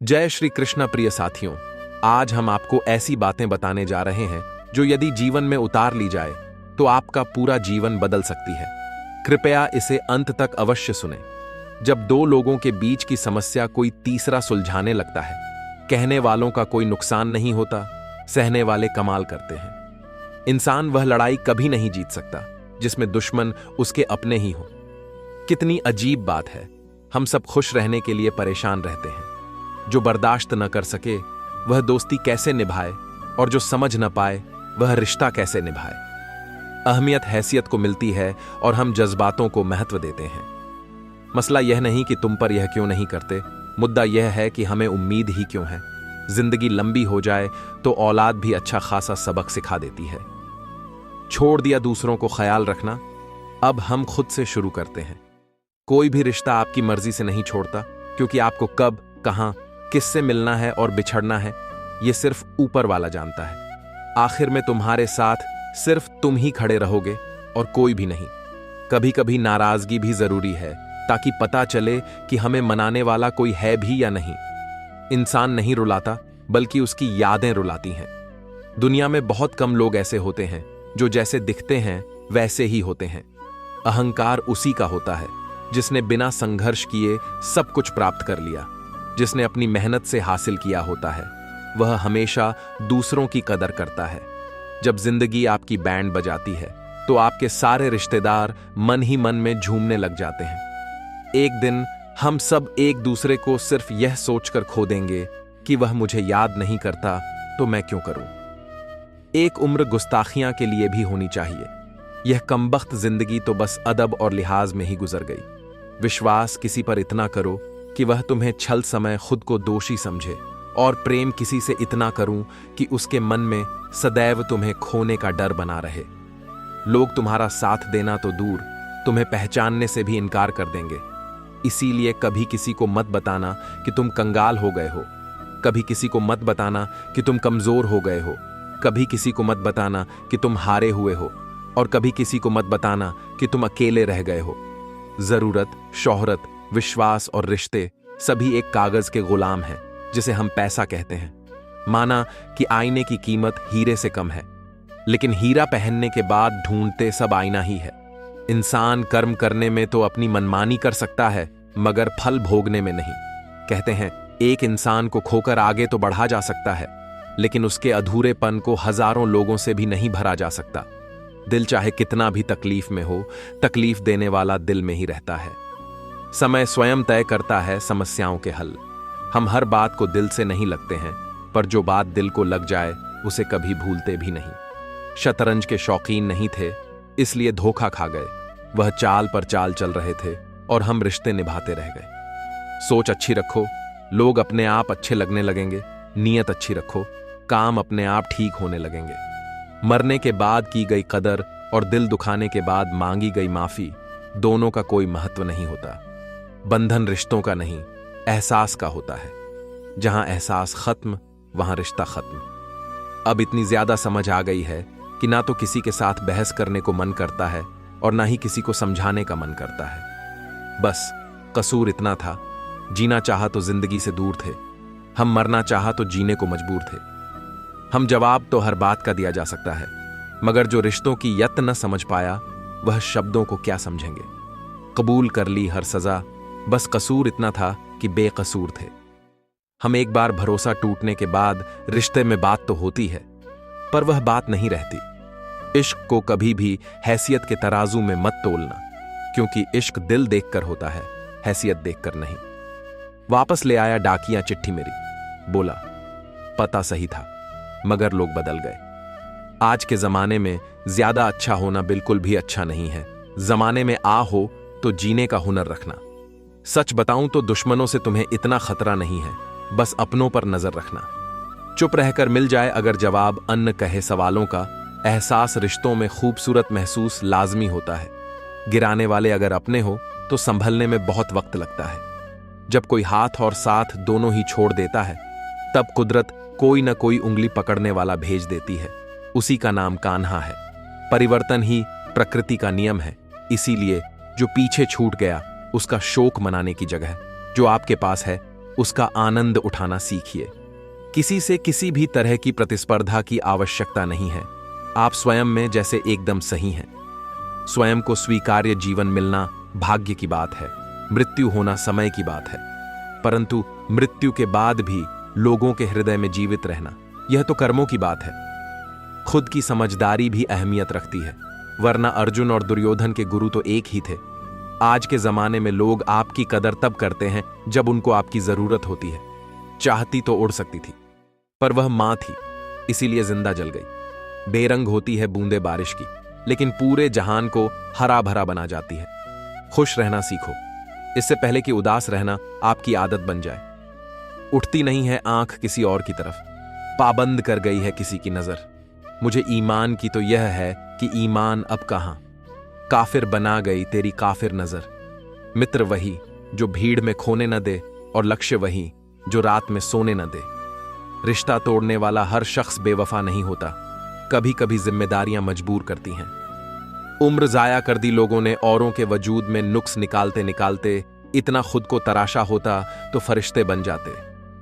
जय श्री कृष्ण प्रिय साथियों। आज हम आपको ऐसी बातें बताने जा रहे हैं जो यदि जीवन में उतार ली जाए तो आपका पूरा जीवन बदल सकती है। कृपया इसे अंत तक अवश्य सुनें। जब दो लोगों के बीच की समस्या कोई तीसरा सुलझाने लगता है, कहने वालों का कोई नुकसान नहीं होता, सहने वाले कमाल करते हैं। इंसान वह लड़ाई कभी नहीं जीत सकता जिसमें दुश्मन उसके अपने ही हो। कितनी अजीब बात है, हम सब खुश रहने के लिए परेशान रहते हैं। जो बर्दाश्त न कर सके वह दोस्ती कैसे निभाए, और जो समझ न पाए वह रिश्ता कैसे निभाए। अहमियत हैसियत को मिलती है और हम जज्बातों को महत्व देते हैं। मसला यह नहीं कि तुम पर यह क्यों नहीं करते, मुद्दा यह है कि हमें उम्मीद ही क्यों है। जिंदगी लंबी हो जाए तो औलाद भी अच्छा खासा सबक सिखा देती है। छोड़ दिया दूसरों को ख्याल रखना, अब हम खुद से शुरू करते हैं। कोई भी रिश्ता आपकी मर्जी से नहीं छोड़ता, क्योंकि आपको कब, कहां, किससे मिलना है और बिछड़ना है यह सिर्फ ऊपर वाला जानता है। आखिर में तुम्हारे साथ सिर्फ तुम ही खड़े रहोगे और कोई भी नहीं। कभी कभी नाराजगी भी जरूरी है ताकि पता चले कि हमें मनाने वाला कोई है भी या नहीं। इंसान नहीं रुलाता बल्कि उसकी यादें रुलाती हैं। दुनिया में बहुत कम लोग ऐसे होते हैं जो जैसे दिखते हैं वैसे ही होते हैं। अहंकार उसी का होता है जिसने बिना संघर्ष किए सब कुछ प्राप्त कर लिया। जिसने अपनी मेहनत से हासिल किया होता है वह हमेशा दूसरों की कदर करता है। जब जिंदगी आपकी बैंड बजाती है तो आपके सारे रिश्तेदार मन ही मन में झूमने लग जाते हैं। एक दिन हम सब एक दूसरे को सिर्फ यह सोचकर खो देंगे कि वह मुझे याद नहीं करता तो मैं क्यों करूं। एक उम्र गुस्ताखियां के लिए भी होनी चाहिए। यह कमबख्त जिंदगी तो बस अदब और लिहाज में ही गुजर गई। विश्वास किसी पर इतना करो कि वह तुम्हें छल समय खुद को दोषी समझे, और प्रेम किसी से इतना करूं कि उसके मन में सदैव तुम्हें खोने का डर बना रहे। लोग तुम्हारा साथ देना तो दूर, तुम्हें पहचानने से भी इनकार कर देंगे। इसीलिए कभी किसी को मत बताना कि तुम कंगाल हो गए हो। कभी किसी को मत बताना कि तुम कमजोर हो गए हो। कभी किसी को मत बताना कि तुम हारे हुए हो, और कभी किसी को मत बताना कि तुम अकेले रह गए हो। जरूरत, शोहरत, विश्वास और रिश्ते सभी एक कागज के गुलाम हैं जिसे हम पैसा कहते हैं। माना कि आईने की कीमत हीरे से कम है, लेकिन हीरा पहनने के बाद ढूंढते सब आईना ही है। इंसान कर्म करने में तो अपनी मनमानी कर सकता है, मगर फल भोगने में नहीं। कहते हैं एक इंसान को खोकर आगे तो बढ़ा जा सकता है, लेकिन उसके अधूरेपन को हजारों लोगों से भी नहीं भरा जा सकता। दिल चाहे कितना भी तकलीफ में हो, तकलीफ देने वाला दिल में ही रहता है। समय स्वयं तय करता है समस्याओं के हल। हम हर बात को दिल से नहीं लगते हैं, पर जो बात दिल को लग जाए उसे कभी भूलते भी नहीं। शतरंज के शौकीन नहीं थे, इसलिए धोखा खा गए। वह चाल पर चाल चल रहे थे और हम रिश्ते निभाते रह गए। सोच अच्छी रखो, लोग अपने आप अच्छे लगने लगेंगे। नीयत अच्छी रखो, काम अपने आप ठीक होने लगेंगे। मरने के बाद की गई कदर और दिल दुखाने के बाद मांगी गई माफी, दोनों का कोई महत्व नहीं होता। बंधन रिश्तों का नहीं, एहसास का होता है। जहां एहसास खत्म वहां रिश्ता खत्म। अब इतनी ज्यादा समझ आ गई है कि ना तो किसी के साथ बहस करने को मन करता है और ना ही किसी को समझाने का मन करता है। बस कसूर इतना था, जीना चाहा तो जिंदगी से दूर थे, हम मरना चाहा तो जीने को मजबूर थे। हम जवाब तो हर बात का दिया जा सकता है, मगर जो रिश्तों की यत न समझ पाया वह शब्दों को क्या समझेंगे। कबूल कर ली हर सजा, बस कसूर इतना था कि बेकसूर थे। हम एक बार भरोसा टूटने के बाद रिश्ते में बात तो होती है, पर वह बात नहीं रहती। इश्क को कभी भी हैसियत के तराजू में मत तोलना, क्योंकि इश्क दिल देखकर होता है, हैसियत देखकर नहीं। वापस ले आया डाकिया चिट्ठी मेरी, बोला पता सही था मगर लोग बदल गए। आज के जमाने में ज्यादा अच्छा होना बिल्कुल भी अच्छा नहीं है। जमाने में आ हो तो जीने का हुनर रखना। सच बताऊं तो दुश्मनों से तुम्हें इतना खतरा नहीं है, बस अपनों पर नजर रखना। चुप रहकर मिल जाए अगर जवाब अन्न कहे सवालों का। एहसास रिश्तों में खूबसूरत महसूस लाजमी होता है। गिराने वाले अगर अपने हो तो संभलने में बहुत वक्त लगता है। जब कोई हाथ और साथ दोनों ही छोड़ देता है, तब कुदरत कोई न कोई उंगली पकड़ने वाला भेज देती है। उसी का नाम कान्हा है। परिवर्तन ही प्रकृति का नियम है। इसीलिए जो पीछे छूट गया उसका शोक मनाने की जगह जो आपके पास है उसका आनंद उठाना सीखिए। किसी से किसी भी तरह की प्रतिस्पर्धा की आवश्यकता नहीं है। आप स्वयं में जैसे एकदम सही हैं। स्वयं को स्वीकार्य जीवन मिलना भाग्य की बात है, मृत्यु होना समय की बात है। परंतु मृत्यु के बाद भी लोगों के हृदय में जीवित रहना, यह तो कर्मों की बात है। खुद की समझदारी भी अहमियत रखती है, वरना अर्जुन और दुर्योधन के गुरु तो एक ही थे। आज के जमाने में लोग आपकी कदर तब करते हैं जब उनको आपकी जरूरत होती है। चाहती तो उड़ सकती थी, पर वह मां थी, इसीलिए जिंदा जल गई। बेरंग होती है बूंदे बारिश की, लेकिन पूरे जहान को हरा भरा बना जाती है। खुश रहना सीखो, इससे पहले कि उदास रहना आपकी आदत बन जाए। उठती नहीं है आंख किसी और की तरफ, पाबंद कर गई है किसी की नजर। मुझे ईमान की तो यह है कि ईमान अब कहां, काफिर बना गई तेरी काफिर नजर। मित्र वही जो भीड़ में खोने न दे, और लक्ष्य वही जो रात में सोने न दे। रिश्ता तोड़ने वाला हर शख्स बेवफा नहीं होता, कभी कभी जिम्मेदारियां मजबूर करती हैं। उम्र जाया कर दी लोगों ने औरों के वजूद में नुक्स निकालते निकालते। इतना खुद को तराशा होता तो फरिश्ते बन जाते।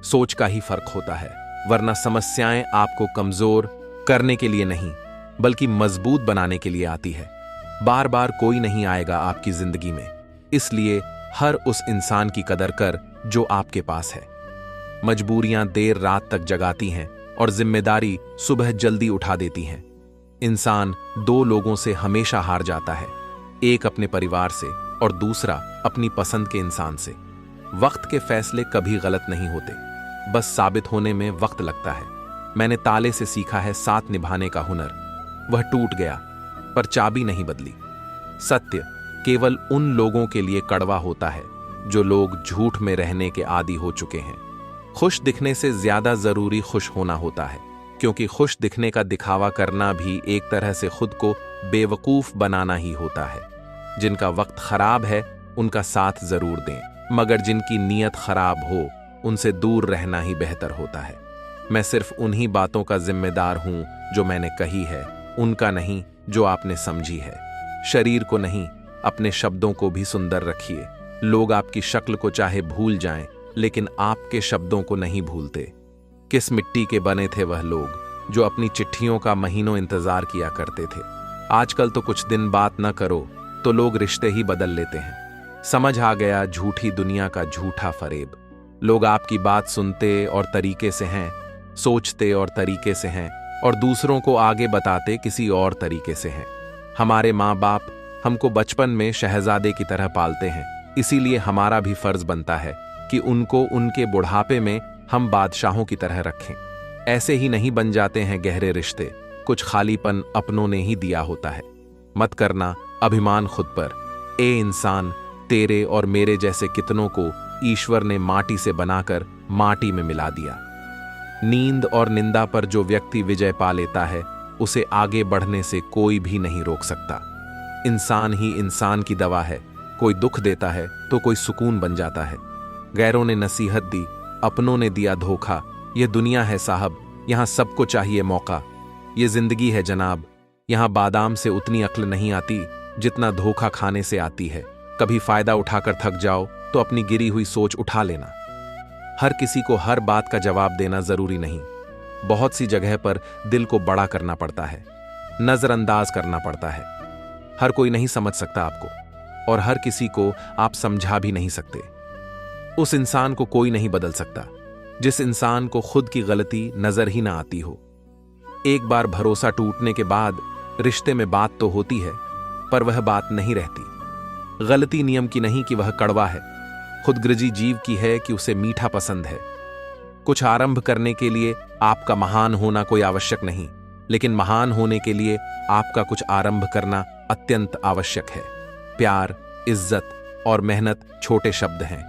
सोच का ही फर्क होता है, वरना समस्याएं आपको कमजोर करने के लिए नहीं, बल्कि मजबूत बनाने के लिए आती है। बार बार कोई नहीं आएगा आपकी जिंदगी में, इसलिए हर उस इंसान की कदर कर जो आपके पास है। मजबूरियां देर रात तक जगाती हैं और जिम्मेदारी सुबह जल्दी उठा देती हैं। इंसान दो लोगों से हमेशा हार जाता है, एक अपने परिवार से और दूसरा अपनी पसंद के इंसान से। वक्त के फैसले कभी गलत नहीं होते, बस साबित होने में वक्त लगता है। मैंने ताले से सीखा है साथ निभाने का हुनर। वह टूट गया पर चाबी नहीं बदली। सत्य केवल उन लोगों के लिए कड़वा होता है जो लोग झूठ में रहने के आदी हो चुके हैं। खुश दिखने से ज्यादा जरूरी खुश होना होता है, क्योंकि खुश दिखने का दिखावा करना भी एक तरह से खुद को बेवकूफ बनाना ही होता है। जिनका वक्त खराब है उनका साथ जरूर दें, मगर जिनकी नीयत खराब हो उनसे दूर रहना ही बेहतर होता है। मैं सिर्फ उन्हीं बातों का जिम्मेदार हूं जो मैंने कही है, उनका नहीं जो आपने समझी है। शरीर को नहीं, अपने शब्दों को भी सुंदर रखिए। लोग आपकी शक्ल को चाहे भूल जाएं, लेकिन आपके शब्दों को नहीं भूलते। किस मिट्टी के बने थे वह लोग जो अपनी चिट्ठियों का महीनों इंतजार किया करते थे। आजकल तो कुछ दिन बात न करो तो लोग रिश्ते ही बदल लेते हैं। समझ आ गया झूठी दुनिया का झूठा फरेब। लोग आपकी बात सुनते और तरीके से हैं, सोचते और तरीके से हैं, और दूसरों को आगे बताते किसी और तरीके से हैं। हमारे माँ बाप हमको बचपन में शहजादे की तरह पालते हैं, इसीलिए हमारा भी फर्ज बनता है कि उनको उनके बुढ़ापे में हम बादशाहों की तरह रखें। ऐसे ही नहीं बन जाते हैं गहरे रिश्ते, कुछ खालीपन अपनों ने ही दिया होता है। मत करना अभिमान खुद पर। ए इंसान, तेरे और मेरे जैसे कितनों को ईश्वर ने माटी से बनाकर माटी में मिला दिया। नींद और निंदा पर जो व्यक्ति विजय पा लेता है, उसे आगे बढ़ने से कोई भी नहीं रोक सकता। इंसान ही इंसान की दवा है। कोई दुख देता है तो कोई सुकून बन जाता है। गैरों ने नसीहत दी, अपनों ने दिया धोखा। यह दुनिया है साहब, यहां सबको चाहिए मौका। यह जिंदगी है जनाब, यहां बादाम से उतनी अक्ल नहीं आती जितना धोखा खाने से आती है। कभी फायदा उठाकर थक जाओ तो अपनी गिरी हुई सोच उठा लेना। हर किसी को हर बात का जवाब देना जरूरी नहीं। बहुत सी जगह पर दिल को बड़ा करना पड़ता है, नजरअंदाज करना पड़ता है। हर कोई नहीं समझ सकता आपको, और हर किसी को आप समझा भी नहीं सकते। उस इंसान को कोई नहीं बदल सकता जिस इंसान को खुद की गलती नजर ही ना आती हो। एक बार भरोसा टूटने के बाद रिश्ते में बात तो होती है, पर वह बात नहीं रहती। गलती नियम की नहीं कि वह कड़वा है, खुदगर्जी जीव की है कि उसे मीठा पसंद है। कुछ आरंभ करने के लिए आपका महान होना कोई आवश्यक नहीं, लेकिन महान होने के लिए आपका कुछ आरंभ करना अत्यंत आवश्यक है। प्यार, इज्जत और मेहनत छोटे शब्द हैं,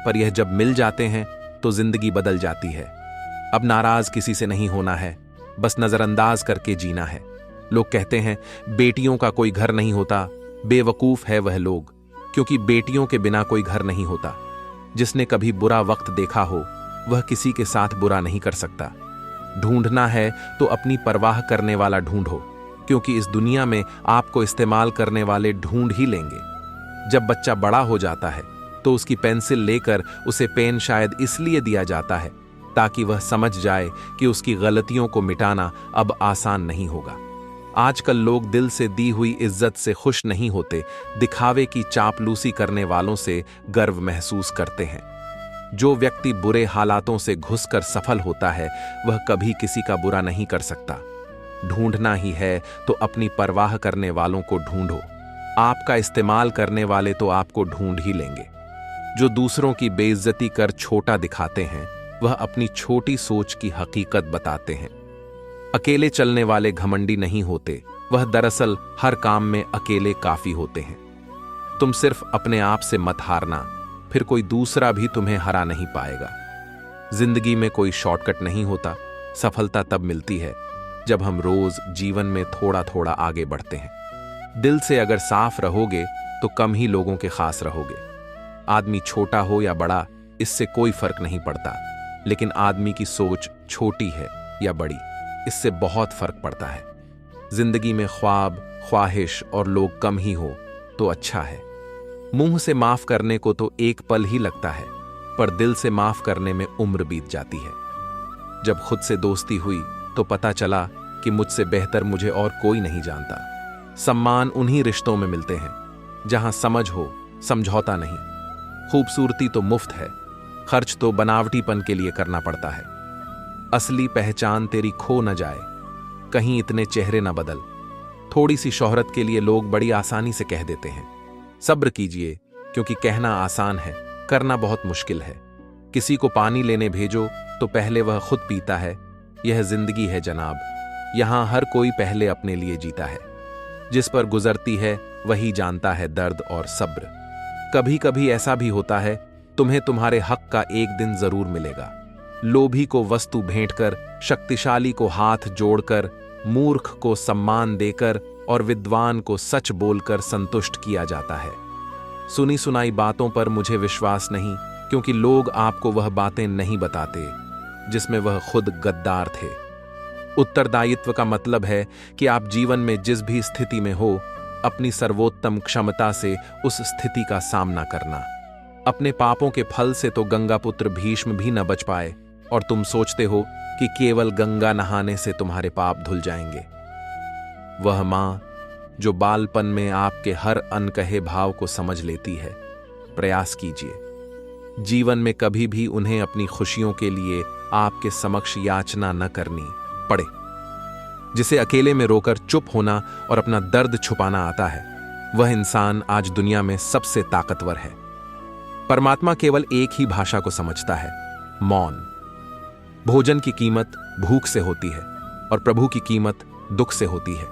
पर यह जब मिल जाते हैं तो जिंदगी बदल जाती है। अब नाराज किसी से नहीं होना है, बस नजरअंदाज करके जीना है। लोग कहते हैं बेटियों का कोई घर नहीं होता। बेवकूफ है वह लोग, क्योंकि बेटियों के बिना कोई घर नहीं होता। जिसने कभी बुरा वक्त देखा हो वह किसी के साथ बुरा नहीं कर सकता। ढूंढना है तो अपनी परवाह करने वाला ढूंढो, क्योंकि इस दुनिया में आपको इस्तेमाल करने वाले ढूंढ ही लेंगे। जब बच्चा बड़ा हो जाता है तो उसे माँ बाप अपनी तो उसकी पेंसिल लेकर उसे पेन शायद इसलिए दिया जाता है ताकि वह समझ जाए कि उसकी गलतियों को मिटाना अब आसान नहीं होगा। आजकल लोग दिल से दी हुई इज्जत से खुश नहीं होते, दिखावे की चापलूसी करने वालों से गर्व महसूस करते हैं। जो व्यक्ति बुरे हालातों से घुसकर सफल होता है वह कभी किसी का बुरा नहीं कर सकता। ढूंढना ही है तो अपनी परवाह करने वालों को ढूंढो। आपका इस्तेमाल करने वाले तो आपको ढूंढ ही लेंगे। जो दूसरों की बेइज्जती कर छोटा दिखाते हैं वह अपनी छोटी सोच की हकीकत बताते हैं। अकेले चलने वाले घमंडी नहीं होते, वह दरअसल हर काम में अकेले काफी होते हैं। तुम सिर्फ अपने आप से मत हारना, फिर कोई दूसरा भी तुम्हें हरा नहीं पाएगा। जिंदगी में कोई शॉर्टकट नहीं होता। सफलता तब मिलती है जब हम रोज जीवन में थोड़ा थोड़ा आगे बढ़ते हैं। दिल से अगर साफ रहोगे तो कम ही लोगों के खास रहोगे। आदमी छोटा हो या बड़ा इससे कोई फर्क नहीं पड़ता, लेकिन आदमी की सोच छोटी है या बड़ी इससे बहुत फर्क पड़ता है। जिंदगी में ख्वाब, ख्वाहिश और लोग कम ही हो तो अच्छा है। मुंह से माफ करने को तो एक पल ही लगता है, पर दिल से माफ करने में उम्र बीत जाती है। जब खुद से दोस्ती हुई तो पता चला कि मुझसे बेहतर मुझे और कोई नहीं जानता। सम्मान उन्हीं रिश्तों में मिलते हैं जहां समझ हो, समझौता नहीं। खूबसूरती तो मुफ्त है, खर्च तो बनावटीपन के लिए करना पड़ता है। असली पहचान तेरी खो न जाए, कहीं इतने चेहरे न बदल। थोड़ी सी शोहरत के लिए लोग बड़ी आसानी से कह देते हैं। सब्र कीजिए, क्योंकि कहना आसान है, करना बहुत मुश्किल है। किसी को पानी लेने भेजो तो पहले वह खुद पीता है। यह जिंदगी है जनाब, यहां हर कोई पहले अपने लिए जीता है। जिस पर गुजरती है वही जानता है दर्द और सब्र। कभी कभी ऐसा भी होता है, तुम्हें तुम्हारे हक का एक दिन जरूर मिलेगा। लोभी को वस्तु भेंट कर, शक्तिशाली को हाथ जोड़कर, मूर्ख को सम्मान देकर और विद्वान को सच बोलकर संतुष्ट किया जाता है। सुनी सुनाई बातों पर मुझे विश्वास नहीं, क्योंकि लोग आपको वह बातें नहीं बताते जिसमें वह खुद गद्दार थे। उत्तरदायित्व का मतलब है कि आप जीवन में जिस भी स्थिति में हो, अपनी सर्वोत्तम क्षमता से उस स्थिति का सामना करना। अपने पापों के फल से तो गंगापुत्र भीष्म भी न बच पाए, और तुम सोचते हो कि केवल गंगा नहाने से तुम्हारे पाप धुल जाएंगे। वह मां जो बालपन में आपके हर अनकहे भाव को समझ लेती है, प्रयास कीजिए जीवन में कभी भी उन्हें अपनी खुशियों के लिए आपके समक्ष याचना न करनी पड़े। जिसे अकेले में रोकर चुप होना और अपना दर्द छुपाना आता है, वह इंसान आज दुनिया में सबसे ताकतवर है। परमात्मा केवल एक ही भाषा को समझता है, मौन। भोजन की कीमत भूख से होती है और प्रभु की कीमत दुख से होती है।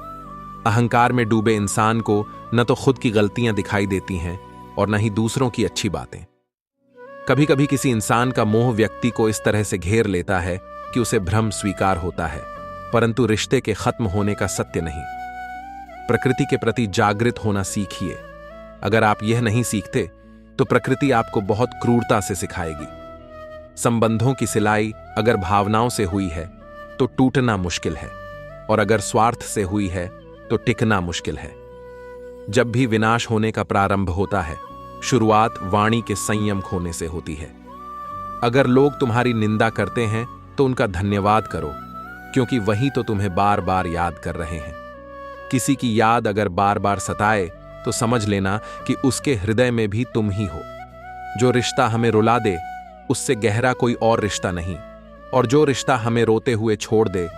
अहंकार में डूबे इंसान को न तो खुद की गलतियां दिखाई देती हैं और न ही दूसरों की अच्छी बातें। कभी कभी किसी इंसान का मोह व्यक्ति को इस तरह से घेर लेता है कि उसे भ्रम स्वीकार होता है, परंतु रिश्ते के खत्म होने का सत्य नहीं। प्रकृति के प्रति जागृत होना सीखिए। अगर आप यह नहीं सीखते तो प्रकृति आपको बहुत क्रूरता से सिखाएगी। संबंधों की सिलाई अगर भावनाओं से हुई है तो टूटना मुश्किल है, और अगर स्वार्थ से हुई है तो टिकना मुश्किल है। जब भी विनाश होने का प्रारंभ होता है, शुरुआत वाणी के संयम खोने से होती है। अगर लोग तुम्हारी निंदा करते हैं तो उनका धन्यवाद करो, क्योंकि वही तो तुम्हें बार बार याद कर रहे हैं। किसी की याद अगर बार बार सताए तो समझ लेना कि उसके हृदय में भी तुम ही हो। जो रिश्ता हमें रुला दे उससे गहरा कोई और रिश्ता नहीं, और जो रिश्ता हमें रोते हुए छोड़ दे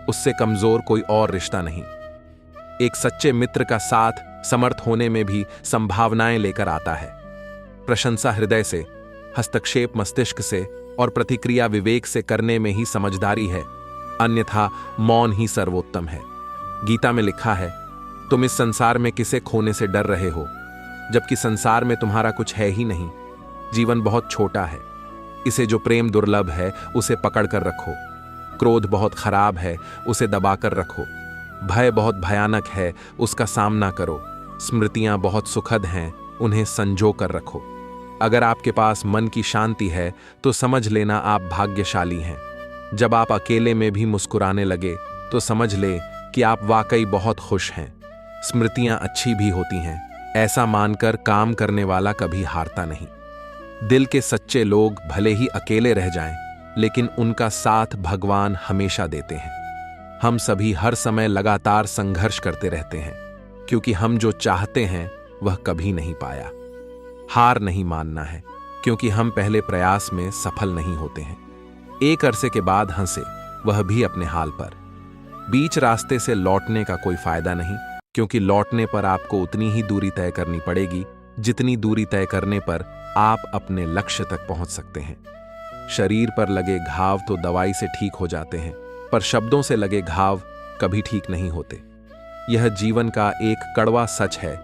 उससे कमजोर कोई और रिश्ता नहीं। एक सच्चे मित्र का साथ समर्थ होने में भी संभावनाएं लेकर आता है। प्रशंसा हृदय से, हस्तक्षेप मस्तिष्क से और प्रतिक्रिया विवेक से करने में ही समझदारी है, अन्यथा मौन ही सर्वोत्तम है। गीता में लिखा है, तुम इस संसार में किसे खोने से डर रहे हो, जबकि संसार में तुम्हारा कुछ है ही नहीं। जीवन बहुत छोटा है, इसे जो प्रेम दुर्लभ है उसे पकड़ कर रखो। क्रोध बहुत खराब है, उसे दबाकर रखो। भय बहुत भयानक है, उसका सामना करो। स्मृतियां बहुत सुखद हैं, उन्हें संजो कर रखो। अगर आपके पास मन की शांति है तो समझ लेना आप भाग्यशाली हैं। जब आप अकेले में भी मुस्कुराने लगे तो समझ ले कि आप वाकई बहुत खुश हैं। स्मृतियां अच्छी भी होती हैं, ऐसा मानकर काम करने वाला कभी हारता नहीं। दिल के सच्चे लोग भले ही अकेले रह जाएं, लेकिन उनका साथ भगवान हमेशा देते हैं। हम सभी हर समय लगातार संघर्ष करते रहते हैं, क्योंकि हम जो चाहते हैं वह कभी नहीं पाया। हार नहीं मानना है, क्योंकि हम पहले प्रयास में सफल नहीं होते हैं। एक अरसे के बाद हंसे, वह भी अपने हाल पर। बीच रास्ते से लौटने का कोई फायदा नहीं, क्योंकि लौटने पर आपको उतनी ही दूरी तय करनी पड़ेगी जितनी दूरी तय करने पर आप अपने लक्ष्य तक पहुंच सकते हैं। शरीर पर लगे घाव तो दवाई से ठीक हो जाते हैं, पर शब्दों से लगे घाव कभी ठीक नहीं होते। यह जीवन का एक कड़वा सच है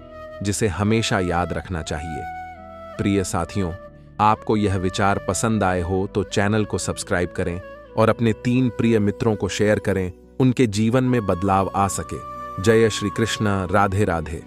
जिसे हमेशा याद रखना चाहिए। प्रिय साथियों, आपको यह विचार पसंद आए हो तो चैनल को सब्सक्राइब करें और अपने 3 प्रिय मित्रों को शेयर करें, उनके जीवन में बदलाव आ सके। जय श्री कृष्ण। राधे राधे।